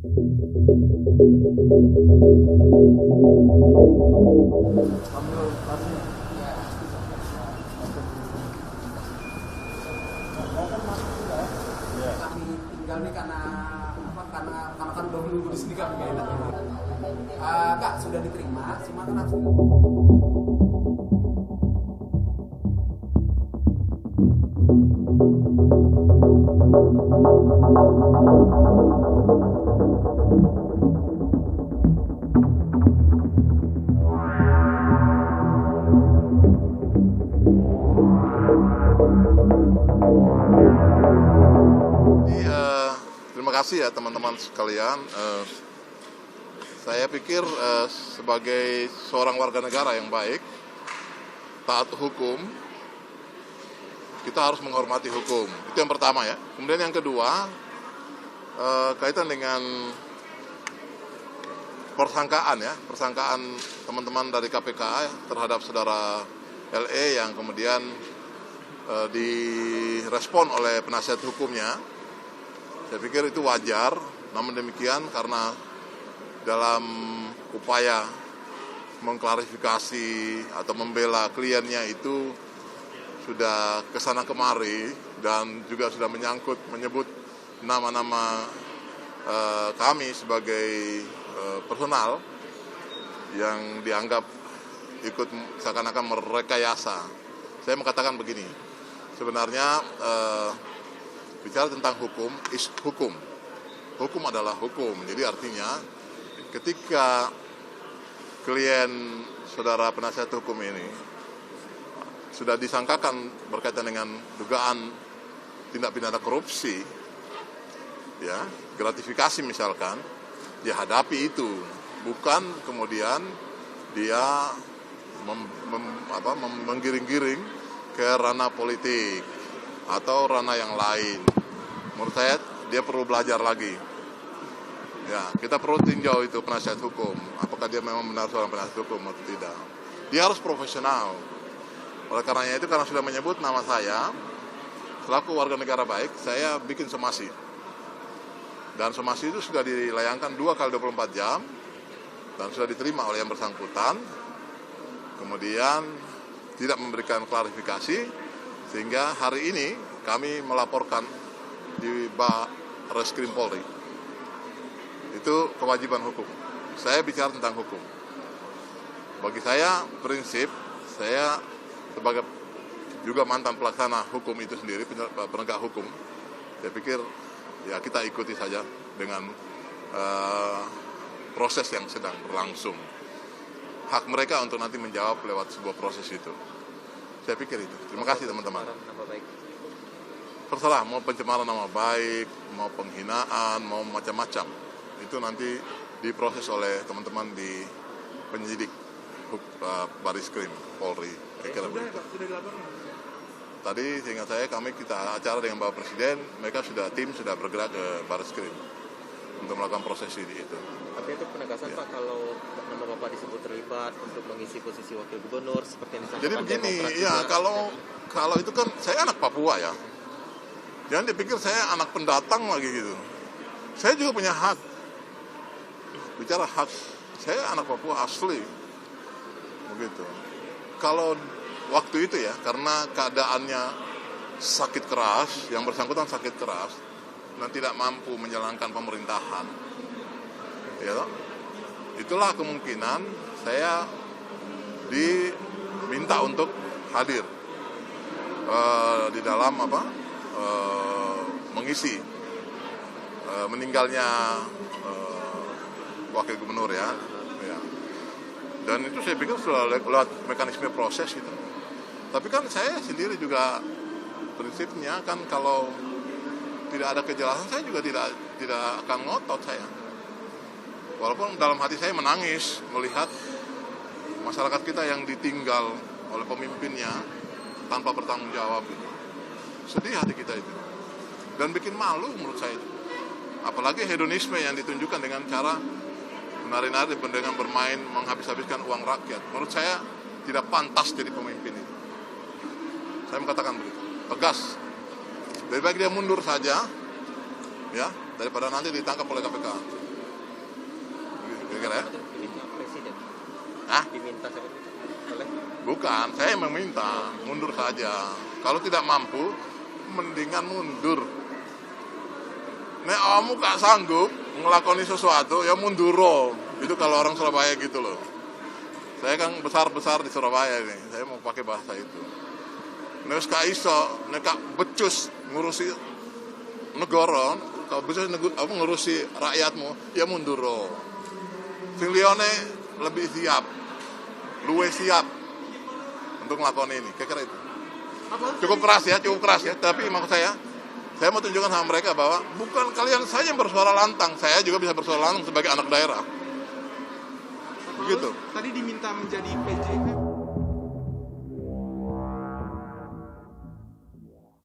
Kami tinggal nih karena kan udah menunggu di sini kami gak enak. Enggak, sudah diterima, cuma kan harus Terima kasih ya teman-teman sekalian. Saya pikir sebagai seorang warga negara yang baik, taat hukum, kita harus menghormati hukum. Itu yang pertama ya. Kemudian yang kedua, kaitan dengan persangkaan teman-teman dari KPK terhadap saudara LE yang kemudian direspon oleh penasihat hukumnya. Saya pikir itu wajar, namun demikian karena dalam upaya mengklarifikasi atau membela kliennya itu sudah kesana kemari dan juga sudah menyebut nama-nama kami sebagai personal yang dianggap ikut seakan-akan merekayasa. Saya mengatakan begini, sebenarnya bicara tentang hukum, hukum adalah hukum. Jadi artinya ketika klien saudara penasihat hukum ini sudah disangkakan berkaitan dengan dugaan tindak pidana korupsi, ya gratifikasi misalkan, dia hadapi itu, bukan kemudian dia menggiring-giring ke ranah politik atau ranah yang lain. Menurut saya dia perlu belajar lagi. Ya, kita perlu tinjau itu penasihat hukum, apakah dia memang benar seorang penasihat hukum atau tidak. Dia harus profesional. Oleh karenanya itu, karena sudah menyebut nama saya selaku warga negara baik, saya bikin somasi. Dan somasi itu sudah dilayangkan 2x24 jam dan sudah diterima oleh yang bersangkutan. Kemudian tidak memberikan klarifikasi, sehingga hari ini kami melaporkan di Barreskrim Polri. Itu kewajiban hukum. Saya bicara tentang hukum. Bagi saya, prinsip, saya sebagai juga mantan pelaksana hukum itu sendiri, penegak hukum, saya pikir ya kita ikuti saja dengan proses yang sedang berlangsung. Hak mereka untuk nanti menjawab lewat sebuah proses itu. Saya pikir itu. Terima kasih teman-teman. Terserah, mau pencemaran nama baik, mau penghinaan, mau macam-macam. Itu nanti diproses oleh teman-teman di penyidik Barreskrim Polri. Kira-kira begitu. Tadi seingat saya kita acara dengan Bapak Presiden, mereka tim sudah bergerak ke Barreskrim untuk melakukan proses ini itu. Artinya itu penegasan ya. Pak, kalau nama Bapak disebut terlibat untuk mengisi posisi wakil gubernur seperti yang disampaikan. Jadi begini, ya kalau itu kan saya anak Papua ya. Jangan dipikir saya anak pendatang lagi gitu. Saya juga punya hak. Bicara hak, saya anak Papua asli. Begitu. Kalau waktu itu ya, karena keadaannya sakit keras, yang bersangkutan sakit keras, dan tidak mampu menjalankan pemerintahan, ya, itulah kemungkinan saya diminta untuk hadir di dalam mengisi meninggalnya wakil gubernur ya. Dan itu saya pikir sudah lewat mekanisme proses itu. Tapi kan saya sendiri juga prinsipnya kan kalau tidak ada kejelasan saya juga tidak akan ngotot saya. Walaupun dalam hati saya menangis melihat masyarakat kita yang ditinggal oleh pemimpinnya tanpa bertanggung jawab. Sedih hati kita itu. Dan bikin malu menurut saya itu. Apalagi hedonisme yang ditunjukkan dengan cara menari-nari dengan bermain menghabis-habiskan uang rakyat. Menurut saya tidak pantas jadi pemimpin itu. Saya mengatakan begitu, tegas. Lebih baik dia mundur saja, ya, daripada nanti ditangkap oleh KPK. kira-kira ya. Diminta presiden. Hah? Diminta oleh Bukan, saya emang minta mundur saja. Kalau tidak mampu, mendingan mundur. Nek kamu gak sanggup ngelakoni sesuatu, ya mundur. Itu kalau orang Surabaya gitu loh. Saya kan besar-besar di Surabaya ini. Saya mau pakai bahasa itu. Nek gak iso, nek gak becus ngurusi negara, kalau becus ngurusi rakyatmu, ya mundur. Sing liyane lebih siap, luwe siap untuk melakukan ini, kira-kira itu. Cukup keras ya. Tapi maksud saya mau tunjukkan sama mereka bahwa bukan kalian saja yang bersuara lantang, saya juga bisa bersuara lantang sebagai anak daerah. Begitu. Tadi diminta menjadi PJ